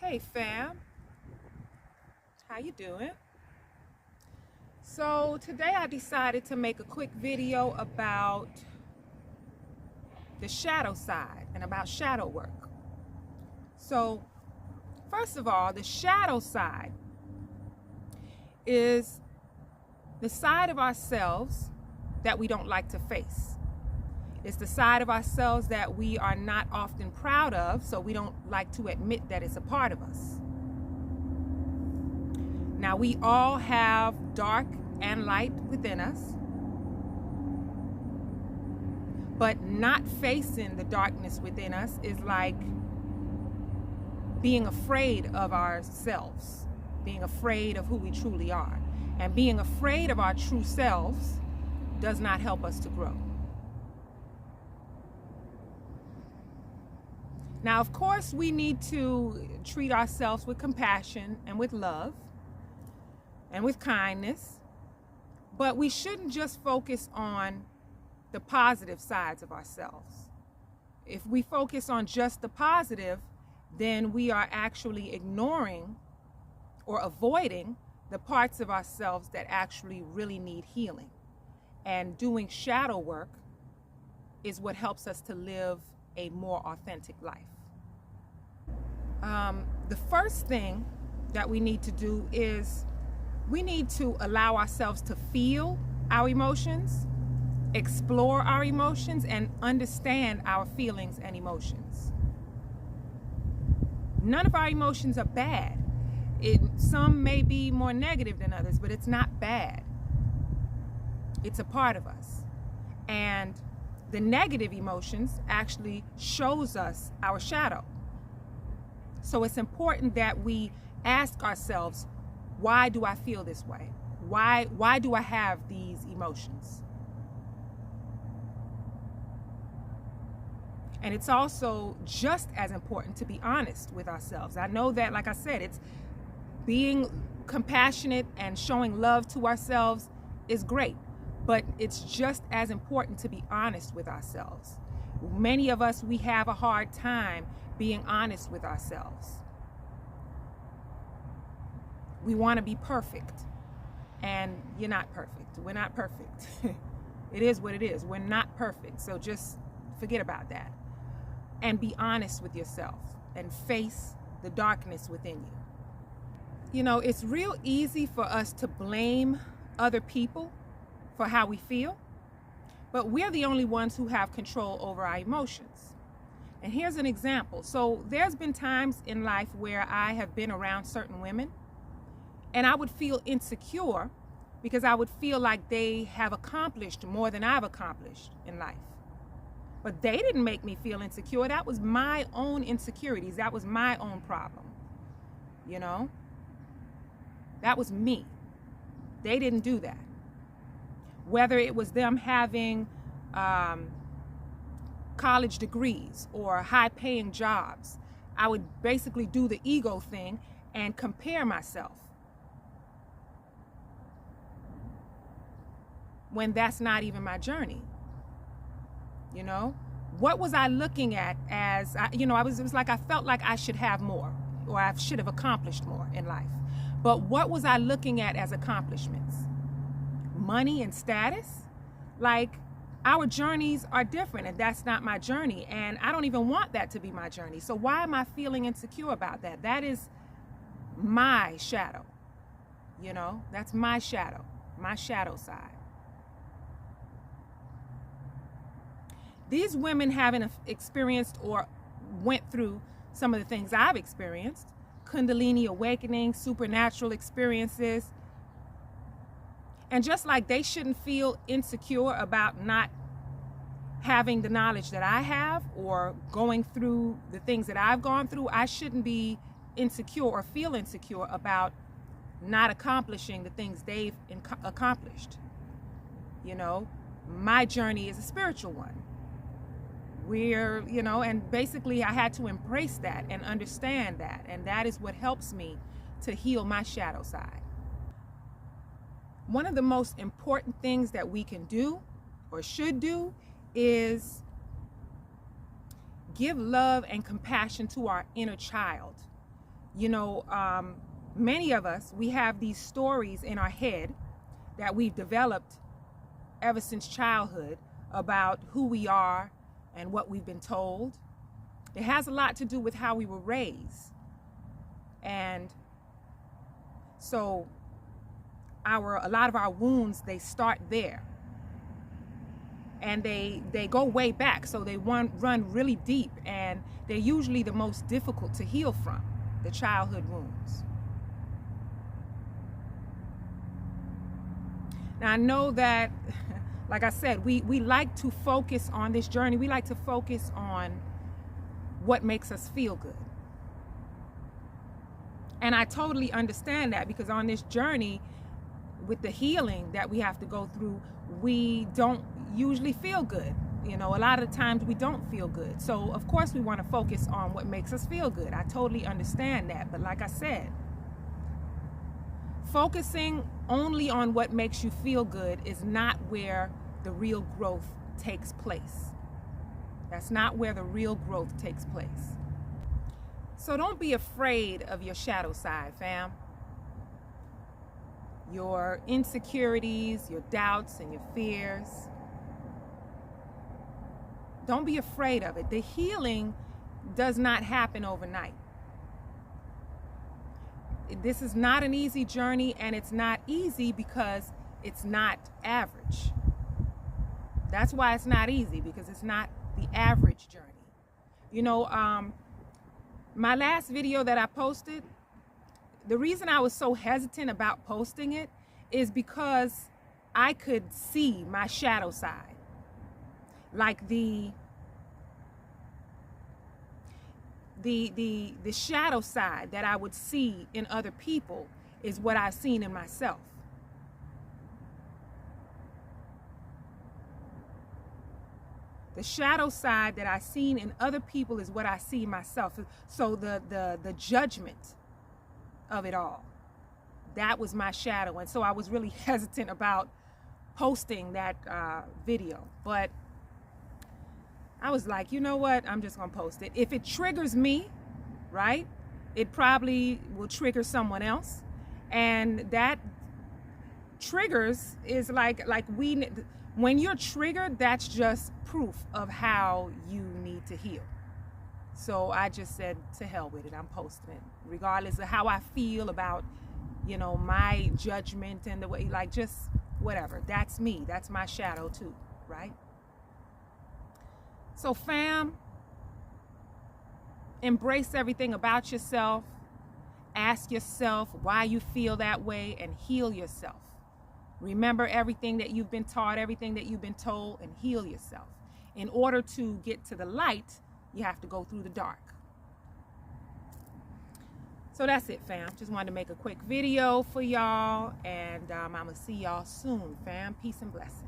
Hey fam, how you doing? So today I decided to make a quick video about the shadow side and about shadow work. So first of all, the shadow side is the side of ourselves that we don't like to face. It's the side of ourselves that we are not often proud of, so we don't like to admit that it's a part of us. Now, we all have dark and light within us, but not facing the darkness within us is like being afraid of ourselves, being afraid of who we truly are. And being afraid of our true selves does not help us to grow. Now, of course, we need to treat ourselves with compassion and with love and with kindness, but we shouldn't just focus on the positive sides of ourselves. If we focus on just the positive, then we are actually ignoring or avoiding the parts of ourselves that actually really need healing. And doing shadow work is what helps us to live a more authentic life. The first thing that we need to do is we need to allow ourselves to feel our emotions, explore our emotions, and understand our feelings and emotions. None of our emotions are bad. Some may be more negative than others, but it's not bad. It's a part of us. And the negative emotions actually shows us our shadow. So it's important that we ask ourselves, why do I feel this way? Why do I have these emotions? And it's also just as important to be honest with ourselves. I know that, like I said, it's being compassionate and showing love to ourselves is great, but it's just as important to be honest with ourselves. Many of us, we have a hard time being honest with ourselves. We want to be perfect, and you're not perfect. We're not perfect. It is what it is. We're not perfect, so just forget about that. And be honest with yourself and face the darkness within you. You know, it's real easy for us to blame other people for how we feel, but we're the only ones who have control over our emotions. And here's an example. So there's been times in life where I have been around certain women and I would feel insecure because I would feel like they have accomplished more than I've accomplished in life. But they didn't make me feel insecure. That was my own insecurities. That was my own problem. You know? That was me. They didn't do that. Whether it was them having college degrees or high-paying jobs, I would basically do the ego thing and compare myself when that's not even my journey. You know, what was I looking at as, it was like I felt like I should have more, or I should have accomplished more in life. But what was I looking at as accomplishments? Money and status? Like, our journeys are different, and that's not my journey, and I don't even want that to be my journey. So why am I feeling insecure about that? That is my shadow. You know, that's my shadow side. These women haven't experienced or went through some of the things I've experienced: Kundalini awakening, supernatural experiences. And just like they shouldn't feel insecure about not having the knowledge that I have or going through the things that I've gone through, I shouldn't be insecure or feel insecure about not accomplishing the things they've accomplished. You know, my journey is a spiritual one. And basically I had to embrace that and understand that. And that is what helps me to heal my shadow side. One of the most important things that we can do or should do is give love and compassion to our inner child. You know, many of us, we have these stories in our head that we've developed ever since childhood about who we are and what we've been told. It has a lot to do with how we were raised. And so a lot of our wounds, they start there. And they go way back, so they run really deep, and they're usually the most difficult to heal from, the childhood wounds. Now, I know that, like I said, we like to focus on this journey. We like to focus on what makes us feel good. And I totally understand that, because on this journey, with the healing that we have to go through, we don't usually feel good. You know, a lot of the times we don't feel good. So of course we want to focus on what makes us feel good. I totally understand that. But like I said, focusing only on what makes you feel good is not where the real growth takes place. That's not where the real growth takes place. So don't be afraid of your shadow side, fam. Your insecurities, your doubts, and your fears. Don't be afraid of it. The healing does not happen overnight. This is not an easy journey, and it's not easy because it's not average. That's why it's not easy, because it's not the average journey. You know, my last video that I posted, the reason I was so hesitant about posting it is because I could see my shadow side. Like the shadow side that I would see in other people is what I've seen in myself. The shadow side that I've seen in other people is what I see myself. So the judgment of it all, that was my shadow. And so I was really hesitant about posting that video. But I was like, you know what? I'm just going to post it. If it triggers me, right, it probably will trigger someone else. And that triggers is like when you're triggered, that's just proof of how you need to heal. So I just said, to hell with it. I'm posting it, regardless of how I feel about, you know, my judgment and the way, like, just whatever. That's me. That's my shadow too, right? So fam, embrace everything about yourself. Ask yourself why you feel that way and heal yourself. Remember everything that you've been taught, everything that you've been told, and heal yourself. In order to get to the light, you have to go through the dark. So that's it, fam. Just wanted to make a quick video for y'all, and I'm going to see y'all soon, fam. Peace and blessings.